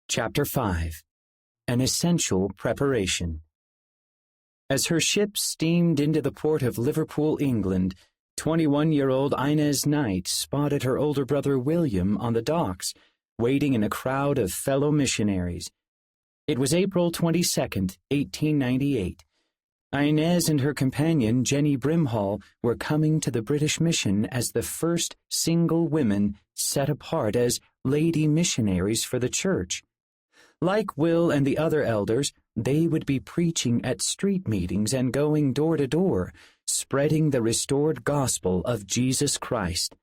Chapter 5. An Essential Preparation. As her ship steamed into the port of Liverpool, England, 21-year-old Inez Knight spotted her older brother William on the docks, waiting in a crowd of fellow missionaries. It was April 22, 1898. Inez and her companion, Jenny Brimhall, were coming to the British mission as the first single women set apart as lady missionaries for the church. Like Will and the other elders, they would be preaching at street meetings and going door to door, spreading the restored gospel of Jesus Christ.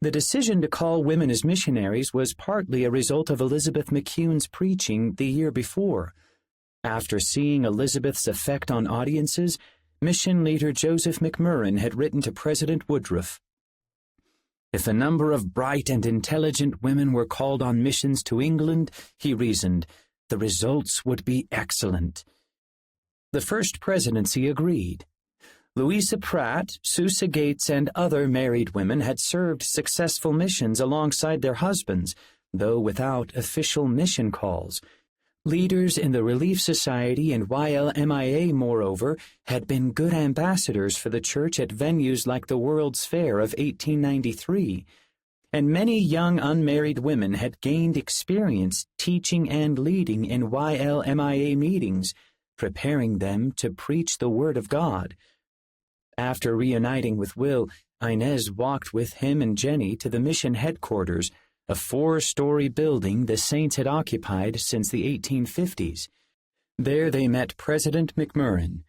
The decision to call women as missionaries was partly a result of Elizabeth McCune's preaching the year before. After seeing Elizabeth's effect on audiences, mission leader Joseph McMurrin had written to President Woodruff, "If a number of bright and intelligent women were called on missions to England," he reasoned, "the results would be excellent." The first presidency agreed. Louisa Pratt, Susa Gates, and other married women had served successful missions alongside their husbands, though without official mission calls. Leaders in the Relief Society and YLMIA, moreover, had been good ambassadors for the church at venues like the World's Fair of 1893, and many young unmarried women had gained experience teaching and leading in YLMIA meetings, preparing them to preach the Word of God. After reuniting with Will, Inez walked with him and Jenny to the mission headquarters, a 4-story building the Saints had occupied since the 1850s. There they met President McMurrin.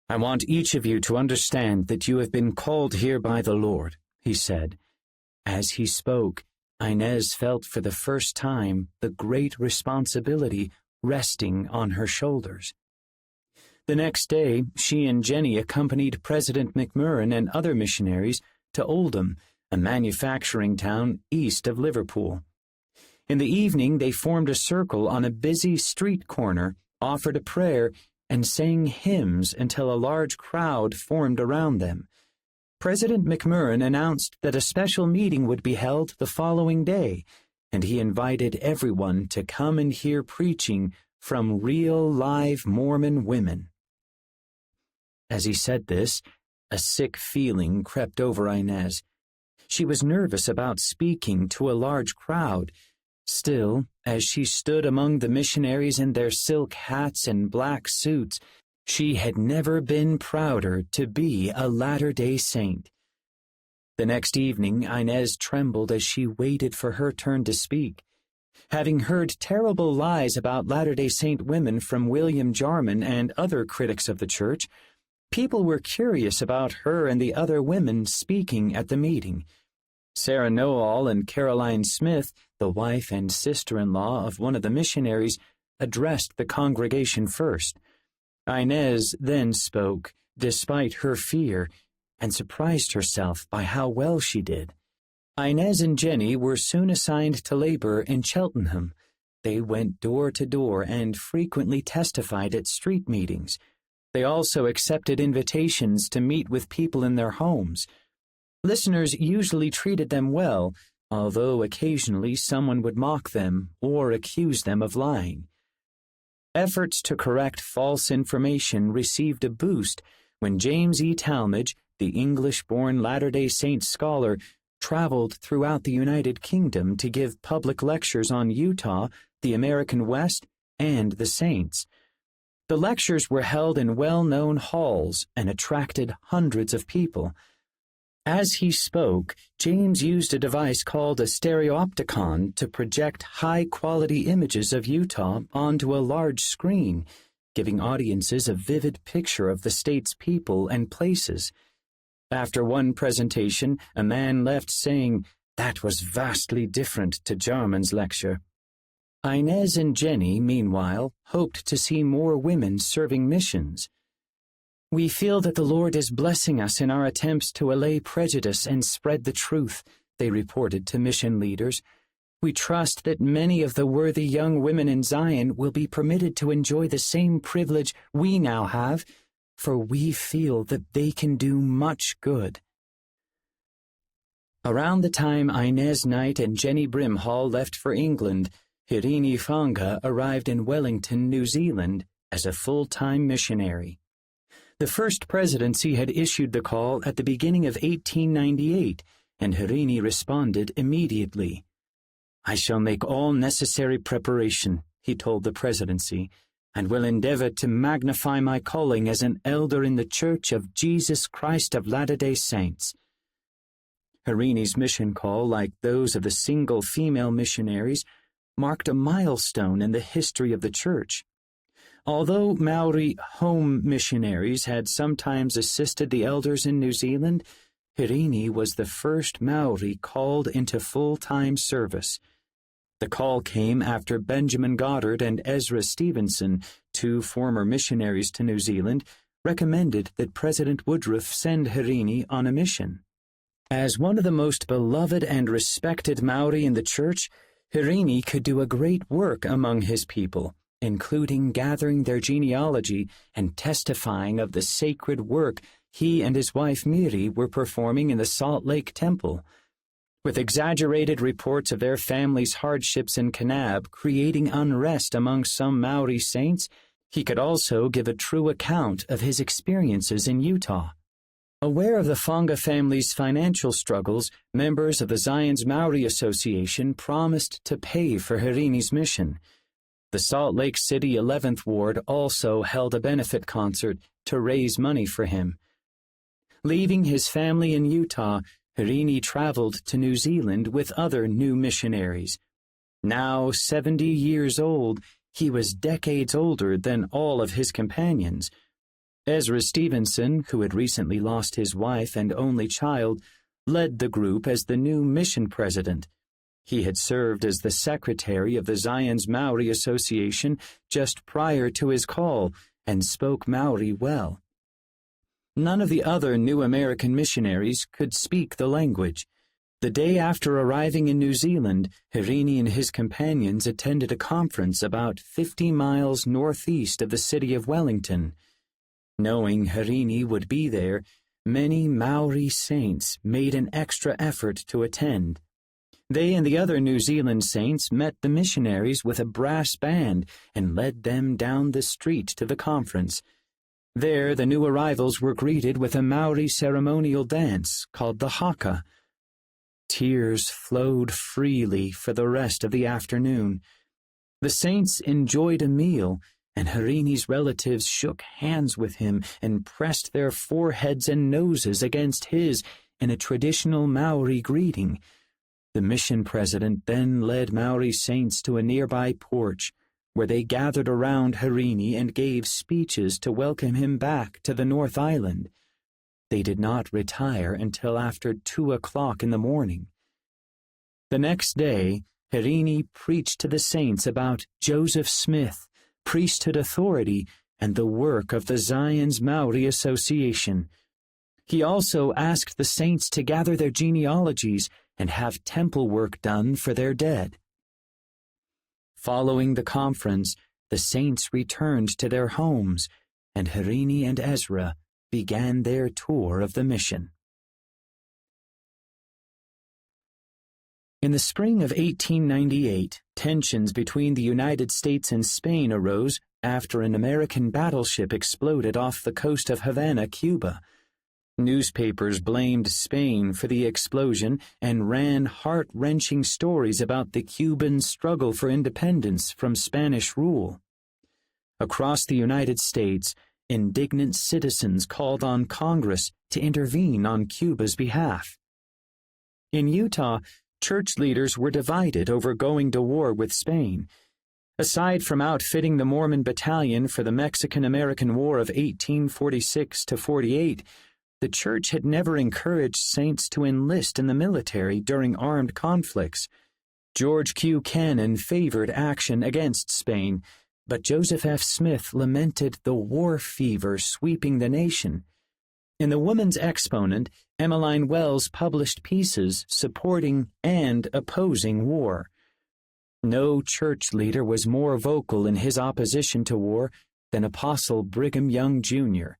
"I want each of you to understand that you have been called here by the Lord," he said. As he spoke, Inez felt for the first time the great responsibility resting on her shoulders. The next day, she and Jenny accompanied President McMurrin and other missionaries to Oldham, a manufacturing town east of Liverpool. In the evening, they formed a circle on a busy street corner, offered a prayer, and sang hymns until a large crowd formed around them. President McMurrin announced that a special meeting would be held the following day, and he invited everyone to come and hear preaching from real, live Mormon women. As he said this, a sick feeling crept over Inez. She was nervous about speaking to a large crowd. Still, as she stood among the missionaries in their silk hats and black suits, she had never been prouder to be a Latter-day Saint. The next evening, Inez trembled as she waited for her turn to speak. Having heard terrible lies about Latter-day Saint women from William Jarman and other critics of the church, people were curious about her and the other women speaking at the meeting. Sarah Noall and Caroline Smith, the wife and sister-in-law of one of the missionaries, addressed the congregation first. Inez then spoke, despite her fear, and surprised herself by how well she did. Inez and Jenny were soon assigned to labor in Cheltenham. They went door to door and frequently testified at street meetings. They also accepted invitations to meet with people in their homes. Listeners usually treated them well, although occasionally someone would mock them or accuse them of lying. Efforts to correct false information received a boost when James E. Talmage, the English-born Latter-day Saint scholar, traveled throughout the United Kingdom to give public lectures on Utah, the American West, and the Saints. The lectures were held in well-known halls and attracted hundreds of people. As he spoke, James used a device called a stereopticon to project high-quality images of Utah onto a large screen, giving audiences a vivid picture of the state's people and places. After one presentation, a man left saying, "That was vastly different to Jarman's lecture." Inez and Jenny, meanwhile, hoped to see more women serving missions. "We feel that the Lord is blessing us in our attempts to allay prejudice and spread the truth," they reported to mission leaders. "We trust that many of the worthy young women in Zion will be permitted to enjoy the same privilege we now have, for we feel that they can do much good." Around the time Inez Knight and Jenny Brimhall left for England, Hirini Fanga arrived in Wellington, New Zealand, as a full-time missionary. The first presidency had issued the call at the beginning of 1898, and Hirini responded immediately. "I shall make all necessary preparation," he told the presidency, "and will endeavor to magnify my calling as an elder in the Church of Jesus Christ of Latter-day Saints." Hirini's mission call, like those of the single female missionaries, marked a milestone in the history of the Church. Although Maori home missionaries had sometimes assisted the elders in New Zealand, Hirini was the first Maori called into full-time service. The call came after Benjamin Goddard and Ezra Stevenson, two former missionaries to New Zealand, recommended that President Woodruff send Hirini on a mission. As one of the most beloved and respected Maori in the Church, Hirini could do a great work among his people, including gathering their genealogy and testifying of the sacred work he and his wife Miri were performing in the Salt Lake Temple. With exaggerated reports of their family's hardships in Kanab creating unrest among some Maori saints, he could also give a true account of his experiences in Utah. Aware of the Fanga family's financial struggles, members of the Zion's Maori Association promised to pay for Hirini's mission. The Salt Lake City 11th Ward also held a benefit concert to raise money for him. Leaving his family in Utah, Hirini traveled to New Zealand with other new missionaries. Now 70 years old, he was decades older than all of his companions. Ezra Stevenson, who had recently lost his wife and only child, led the group as the new mission president. He had served as the secretary of the Zion's Maori Association just prior to his call and spoke Maori well. None of the other new American missionaries could speak the language. The day after arriving in New Zealand, Hirini and his companions attended a conference about 50 miles northeast of the city of Wellington. Knowing Hirini would be there, many Maori saints made an extra effort to attend. They and the other New Zealand saints met the missionaries with a brass band and led them down the street to the conference. There, the new arrivals were greeted with a Maori ceremonial dance called the haka. Tears flowed freely for the rest of the afternoon. The saints enjoyed a meal, and Hirini's relatives shook hands with him and pressed their foreheads and noses against his in a traditional Maori greeting. The mission president then led Maori saints to a nearby porch, where they gathered around Hirini and gave speeches to welcome him back to the North Island. They did not retire until after 2 o'clock in the morning. The next day, Hirini preached to the saints about Joseph Smith, priesthood authority, and the work of the Zion's Maori Association. He also asked the saints to gather their genealogies and have temple work done for their dead. Following the conference, the saints returned to their homes, and Hirini and Ezra began their tour of the mission. In the spring of 1898, tensions between the United States and Spain arose after an American battleship exploded off the coast of Havana, Cuba. Newspapers blamed Spain for the explosion and ran heart-wrenching stories about the Cuban struggle for independence from Spanish rule. Across the United States, indignant citizens called on Congress to intervene on Cuba's behalf. In Utah, church leaders were divided over going to war with Spain. Aside from outfitting the Mormon Battalion for the Mexican-American War of 1846-48, the church had never encouraged saints to enlist in the military during armed conflicts. George Q. Cannon favored action against Spain, but Joseph F. Smith lamented the war fever sweeping the nation. In the Woman's Exponent, Emmeline Wells published pieces supporting and opposing war. No church leader was more vocal in his opposition to war than Apostle Brigham Young, Jr.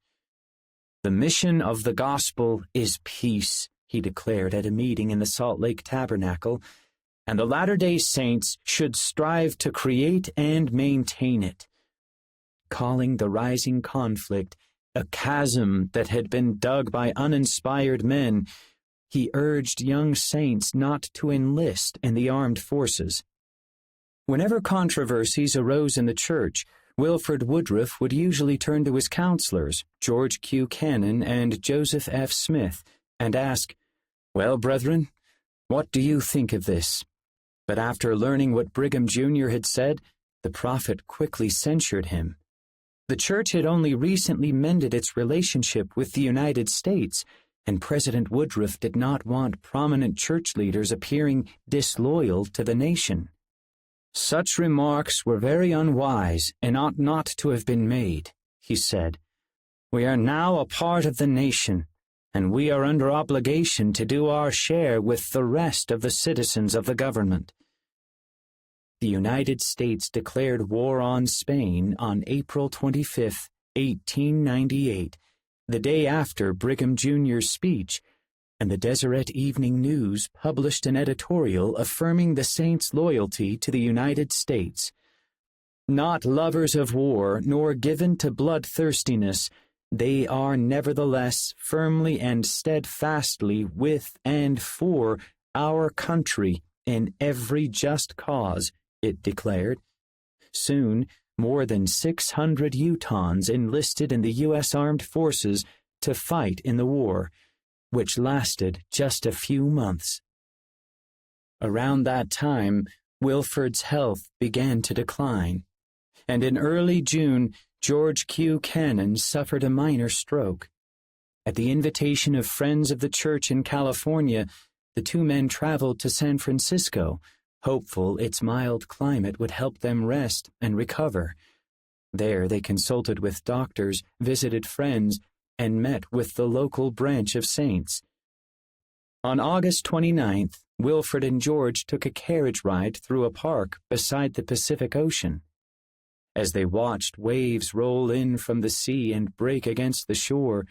"The mission of the gospel is peace," he declared at a meeting in the Salt Lake Tabernacle, and the Latter-day Saints should strive to create and maintain it. Calling the rising conflict a chasm that had been dug by uninspired men, he urged young saints not to enlist in the armed forces. Whenever controversies arose in the church, Wilford Woodruff would usually turn to his counselors, George Q. Cannon and Joseph F. Smith, and ask, "Well, brethren, what do you think of this?" But after learning what Brigham Jr. had said, the prophet quickly censured him. The church had only recently mended its relationship with the United States, and President Woodruff did not want prominent church leaders appearing disloyal to the nation. "Such remarks were very unwise and ought not to have been made," he said. "We are now a part of the nation, and we are under obligation to do our share with the rest of the citizens of the government." The United States declared war on Spain on April 25, 1898, the day after Brigham Jr.'s speech, and the Deseret Evening News published an editorial affirming the saints' loyalty to the United States. "Not lovers of war, nor given to bloodthirstiness, they are nevertheless firmly and steadfastly with and for our country in every just cause," it declared. Soon, more than 600 Utahns enlisted in the U.S. Armed Forces to fight in the war, which lasted just a few months. Around that time, Wilford's health began to decline, and in early June, George Q. Cannon suffered a minor stroke. At the invitation of friends of the church in California, the two men traveled to San Francisco, hopeful its mild climate would help them rest and recover. There they consulted with doctors, visited friends, and met with the local branch of saints. On August 29th, Wilford and George took a carriage ride through a park beside the Pacific Ocean. As they watched waves roll in from the sea and break against the shore,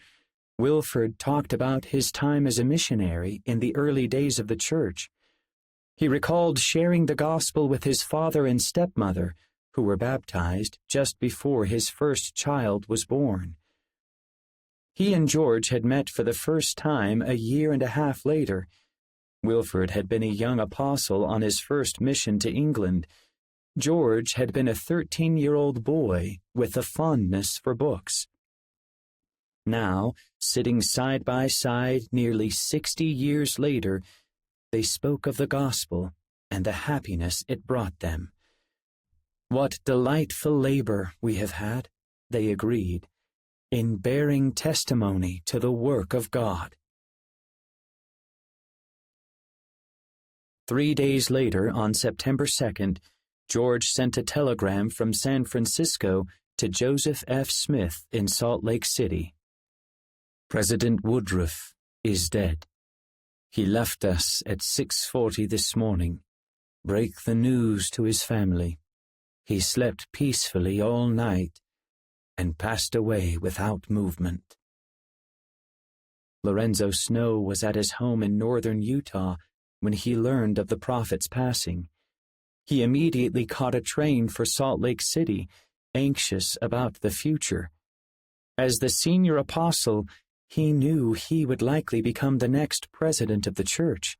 Wilford talked about his time as a missionary in the early days of the church. He recalled sharing the gospel with his father and stepmother, who were baptized just before his first child was born. He and George had met for the first time a year and a half later. Wilford had been a young apostle on his first mission to England. George had been a 13-year-old boy with a fondness for books. Now, sitting side by side nearly 60 years later, they spoke of the gospel and the happiness it brought them. "What delightful labor we have had," they agreed, "in bearing testimony to the work of God." 3 days later, on September 2nd, George sent a telegram from San Francisco to Joseph F. Smith in Salt Lake City. "President Woodruff is dead. He left us at 6:40 this morning. Break the news to his family. He slept peacefully all night and passed away without movement." Lorenzo Snow was at his home in northern Utah when he learned of the prophet's passing. He immediately caught a train for Salt Lake City, anxious about the future. As the senior apostle, he knew he would likely become the next president of the church.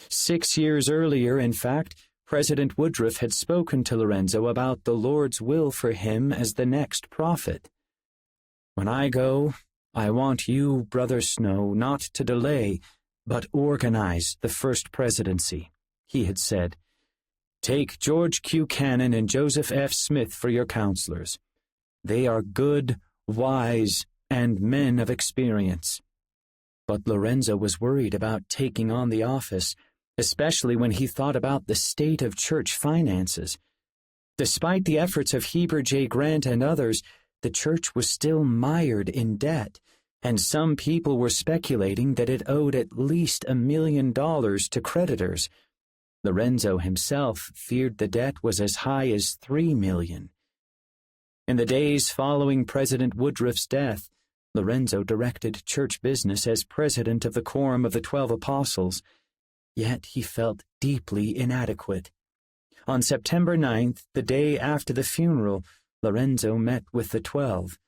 6 years earlier, in fact, President Woodruff had spoken to Lorenzo about the Lord's will for him as the next prophet. "When I go, I want you, Brother Snow, not to delay, but organize the first presidency," he had said. "Take George Q. Cannon and Joseph F. Smith for your counselors. They are good, wise, and men of experience." But Lorenzo was worried about taking on the office, especially when he thought about the state of church finances. Despite the efforts of Heber J. Grant and others, the church was still mired in debt, and some people were speculating that it owed at least $1 million to creditors. Lorenzo himself feared the debt was as high as $3 million. In the days following President Woodruff's death, Lorenzo directed church business as president of the Quorum of the 12 Apostles. yet he felt deeply inadequate. On September 9th, the day after the funeral, Lorenzo met with the 12.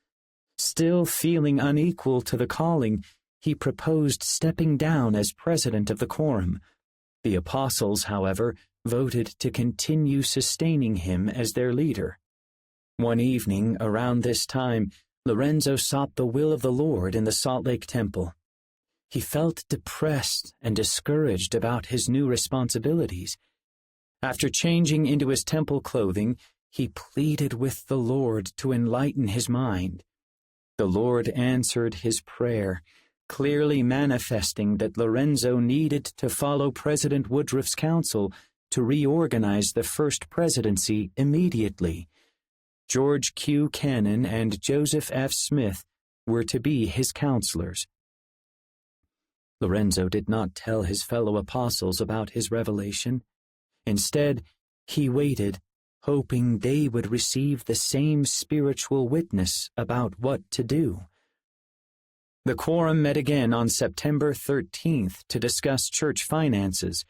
Still feeling unequal to the calling, he proposed stepping down as president of the quorum. The apostles, however, voted to continue sustaining him as their leader. One evening, around this time, Lorenzo sought the will of the Lord in the Salt Lake Temple. He felt depressed and discouraged about his new responsibilities. After changing into his temple clothing, he pleaded with the Lord to enlighten his mind. The Lord answered his prayer, clearly manifesting that Lorenzo needed to follow President Woodruff's counsel to reorganize the First Presidency immediately. George Q. Cannon and Joseph F. Smith were to be his counselors. Lorenzo did not tell his fellow apostles about his revelation. Instead, he waited, hoping they would receive the same spiritual witness about what to do. The quorum met again on September 13th to discuss church finances.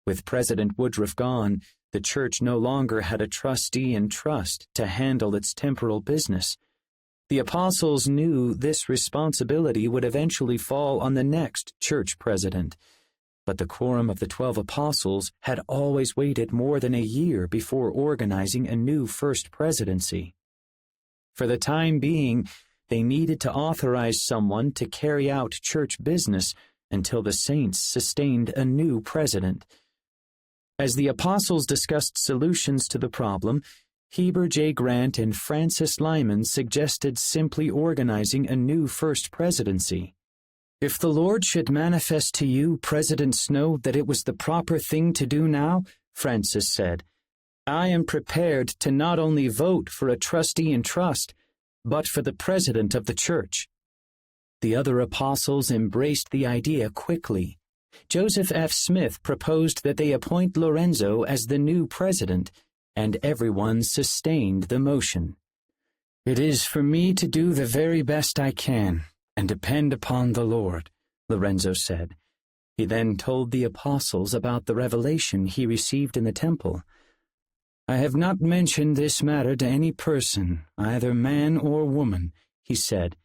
With President Woodruff gone, the church no longer had a trustee in trust to handle its temporal business. The apostles knew this responsibility would eventually fall on the next church president, but the quorum of the 12 apostles had always waited more than a year before organizing a new first presidency. For the time being, they needed to authorize someone to carry out church business until the saints sustained a new president. As the apostles discussed solutions to the problem, Heber J. Grant and Francis Lyman suggested simply organizing a new first presidency. "If the Lord should manifest to you, President Snow, that it was the proper thing to do now," Francis said, "I am prepared to not only vote for a trustee in trust, but for the president of the church." The other apostles embraced the idea quickly. Joseph F. Smith proposed that they appoint Lorenzo as the new president, and everyone sustained the motion. "It is for me to do the very best I can, and depend upon the Lord," Lorenzo said. He then told the apostles about the revelation he received in the temple. "I have not mentioned this matter to any person, either man or woman," he said.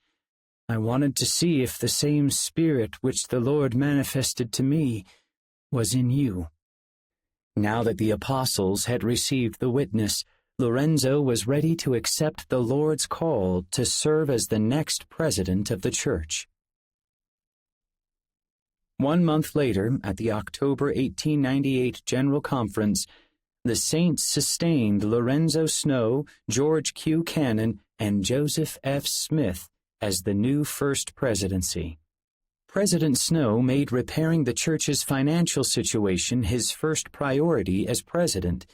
"I wanted to see if the same Spirit which the Lord manifested to me was in you." Now that the apostles had received the witness, Lorenzo was ready to accept the Lord's call to serve as the next president of the church. 1 month later, at the October 1898 General Conference, the saints sustained Lorenzo Snow, George Q. Cannon, and Joseph F. Smith as the new first presidency. President Snow made repairing the church's financial situation his first priority as president.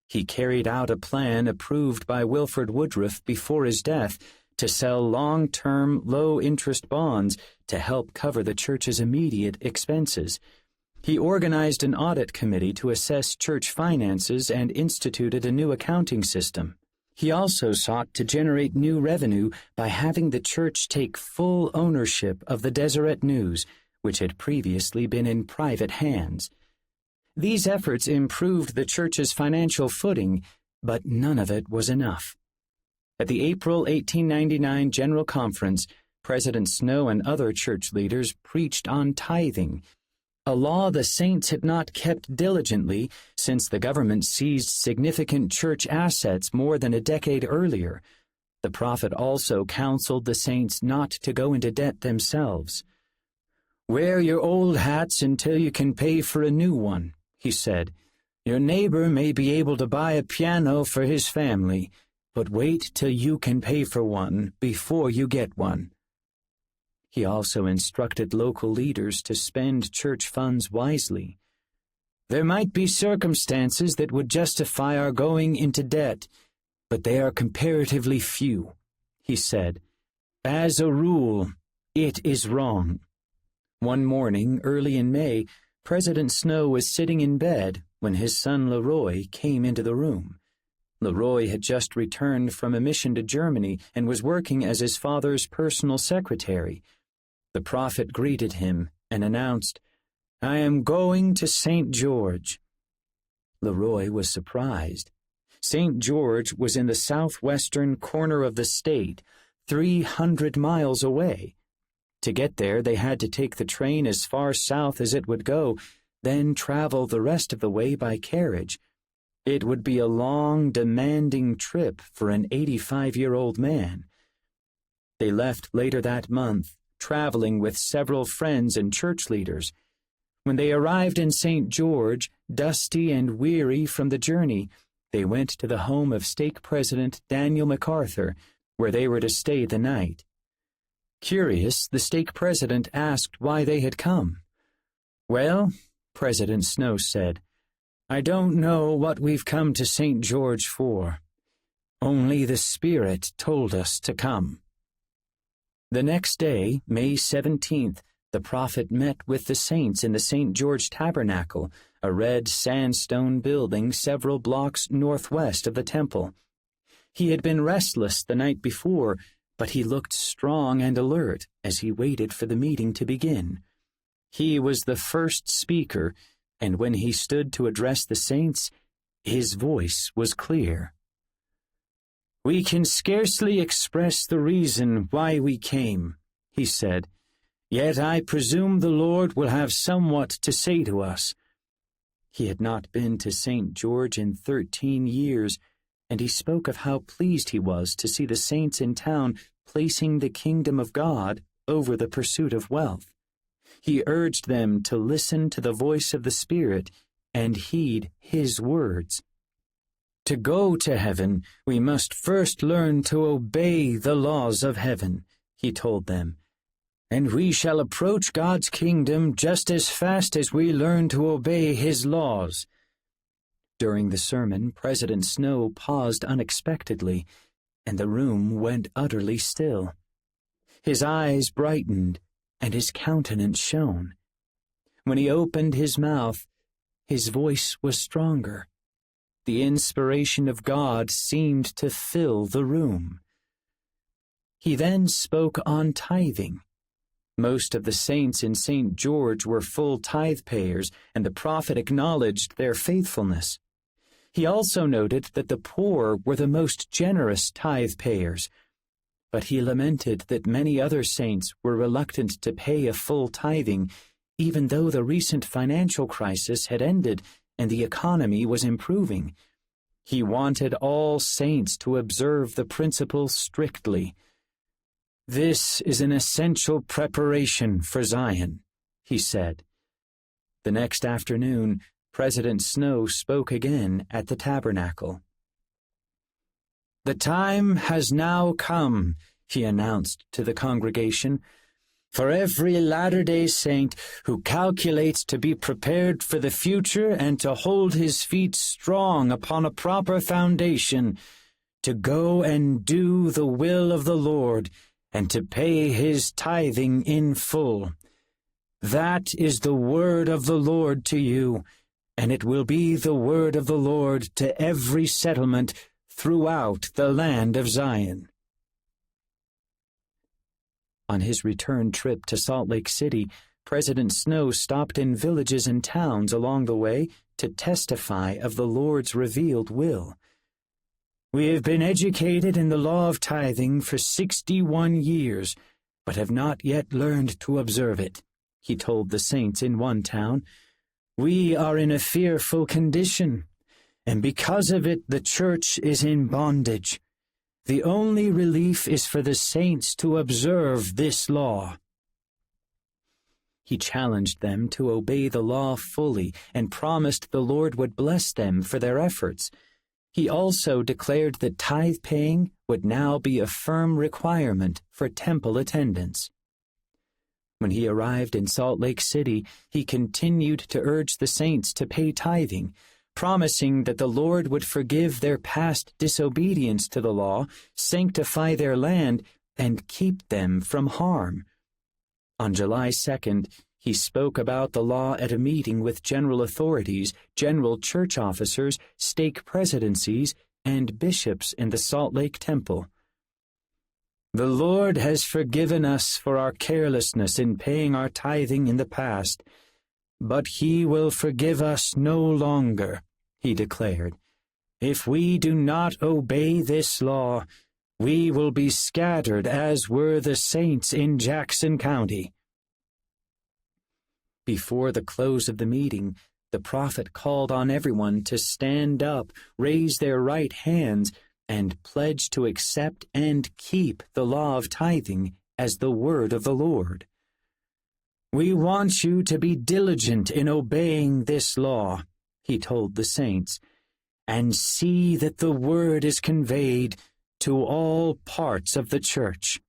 He carried out a plan approved by Wilford Woodruff before his death to sell long-term, low-interest bonds to help cover the church's immediate expenses. He organized an audit committee to assess church finances and instituted a new accounting system. He also sought to generate new revenue by having the church take full ownership of the Deseret News, which had previously been in private hands. These efforts improved the church's financial footing, but none of it was enough. At the April 1899 General Conference, President Snow and other church leaders preached on tithing, a law the saints had not kept diligently since the government seized significant church assets more than a decade earlier. The prophet also counseled the saints not to go into debt themselves. "Wear your old hats until you can pay for a new one," he said. "Your neighbor may be able to buy a piano for his family, but wait till you can pay for one before you get one." He also instructed local leaders to spend church funds wisely. "There might be circumstances that would justify our going into debt, but they are comparatively few," he said. "As a rule, it is wrong." One morning, early in May, President Snow was sitting in bed when his son Leroy came into the room. Leroy had just returned from a mission to Germany and was working as his father's personal secretary. The prophet greeted him and announced, I am going to St. George." Leroy was surprised. St. George was in the southwestern corner of the state, 300 miles away. To get there, they had to take the train as far south as it would go, then travel the rest of the way by carriage. It would be a long, demanding trip for an 85-year-old man. They left later that month, traveling with several friends and church leaders. When they arrived in St. George, dusty and weary from the journey, they went to the home of stake president Daniel MacArthur, where they were to stay the night. Curious, the stake president asked why they had come. "Well," President Snow said, "I don't know what we've come to St. George for. Only the Spirit told us to come." The next day, May 17th, the prophet met with the saints in the St. George Tabernacle, a red sandstone building several blocks northwest of the temple. He had been restless the night before, but he looked strong and alert as he waited for the meeting to begin. He was the first speaker, and when he stood to address the saints, his voice was clear. "We can scarcely express the reason why we came," he said, "yet I presume the Lord will have somewhat to say to us." He had not been to St. George in 13 years, and he spoke of how pleased he was to see the saints in town placing the kingdom of God over the pursuit of wealth. He urged them to listen to the voice of the Spirit and heed His words. "To go to heaven, we must first learn to obey the laws of heaven," he told them, "and we shall approach God's kingdom just as fast as we learn to obey His laws." During the sermon, President Snow paused unexpectedly, and the room went utterly still. His eyes brightened, and his countenance shone. When he opened his mouth, his voice was stronger. The inspiration of God seemed to fill the room. He then spoke on tithing. Most of the saints in St. George were full tithe payers, and the prophet acknowledged their faithfulness. He also noted that the poor were the most generous tithe payers, but he lamented that many other saints were reluctant to pay a full tithing, even though the recent financial crisis had ended and the economy was improving. He wanted all saints to observe the principle strictly. "This is an essential preparation for Zion," he said. The next afternoon, President Snow spoke again at the tabernacle. "The time has now come," he announced to the congregation, "for every Latter-day Saint who calculates to be prepared for the future and to hold his feet strong upon a proper foundation, to go and do the will of the Lord and to pay his tithing in full. That is the word of the Lord to you, and it will be the word of the Lord to every settlement throughout the land of Zion." On his return trip to Salt Lake City, President Snow stopped in villages and towns along the way to testify of the Lord's revealed will. "We have been educated in the law of tithing for 61 years, but have not yet learned to observe it," he told the saints in one town. "We are in a fearful condition, and because of it the church is in bondage. The only relief is for the saints to observe this law." He challenged them to obey the law fully and promised the Lord would bless them for their efforts. He also declared that tithe-paying would now be a firm requirement for temple attendance. When he arrived in Salt Lake City, he continued to urge the saints to pay tithing, promising that the Lord would forgive their past disobedience to the law, sanctify their land, and keep them from harm. On July 2nd, he spoke about the law at a meeting with general authorities, general church officers, stake presidencies, and bishops in the Salt Lake Temple. "The Lord has forgiven us for our carelessness in paying our tithing in the past, But he will forgive us no longer, he declared. If we do not obey this law, we will be scattered as were the saints in Jackson County. Before the close of the meeting, the prophet called on everyone to stand up, raise their right hands, and pledge to accept and keep the law of tithing as the word of the Lord. We want you to be diligent in obeying this law, he told the saints, and see that the word is conveyed to all parts of the church.